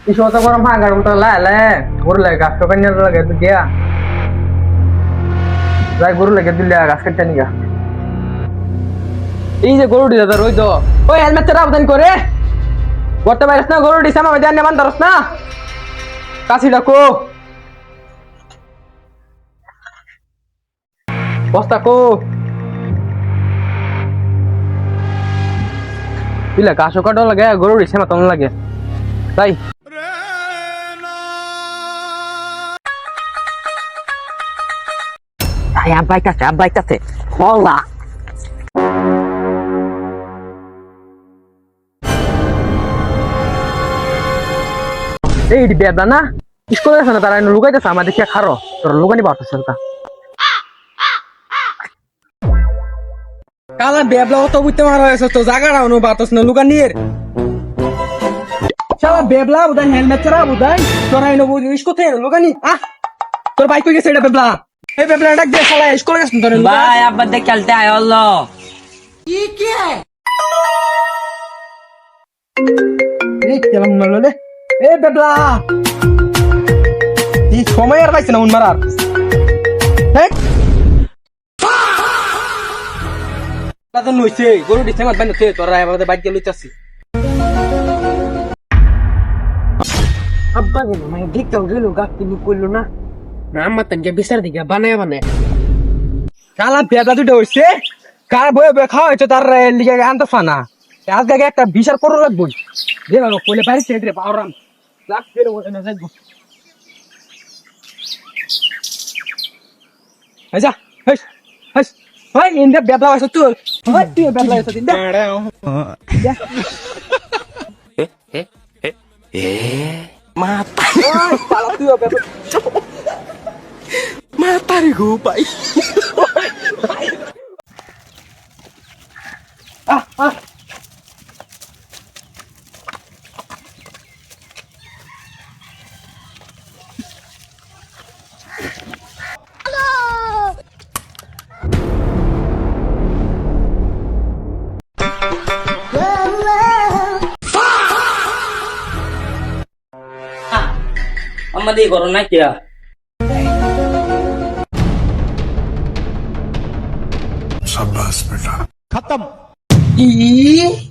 Isu to ko ramah garum to le guru le gas to kan nyar lage tu dia যাই গরু লাগে দিলে গাছ কাটতে নিগা এই যে গরু দিদা রই তো ওই হেলমেট আবেদন করে করতে পারিস না গরু দিছে আমার জান মান ধরস না কাশি ডাকো বস্তা কো দিলে গাছ কাটো লাগে গরু দিছে মতন লাগে তাই Abay kasi. Hola. এই বেদা না স্কুলে আছে না তারা লুকাইতেছে আমাদের কি খারো তোর লুকানি পারতেছে না কালা বেবলা তো বুঝতে মারা হয়েছে তো জায়গাটা অনু বাতাস না লুকানির শালা বেবলা উদাই হেলমেট ছাড়া উদাই তোরা এনো বুঝিস কোথায় লুকানি তোর বাইক কই গেছে এটা বেবলা এই বেবলা ডাক দে শালা স্কুলে গেছ তোর ভাই আব্বা দেখ খেলতে আয় হলো কি এই কেমন মারলো রে এ বেবলা এই সময় আর পাইছ না উন মারার হ্যাঁ দাদা নইছে গরু দিছে মাত বানতে তোরা আমাদের বাইক দিয়ে লইতাছি আব্বা গেল মানে দেখতেও গেল গাছ কিনি করলো না না আমার তানকে বিচার দিকে বানায় কালা বেদা দুটো হইছে কার বয়ে বয়ে খাওয়া হয়েছে তার লিগে আনতেছ না আজকে একটা বিচার করো লাগবো দে বাবা কোলে পারিস রে পাওরাম লাখ ফেরে বসে না যাইবো আচ্ছা হেস হেস ভাই ইন্দে বেদা আছে তুই ভাই তুই বেদা আছে দিন mata salah tuh apa mata nih gue pak আমাদের করো না কিয়া शाबाश बेटा ih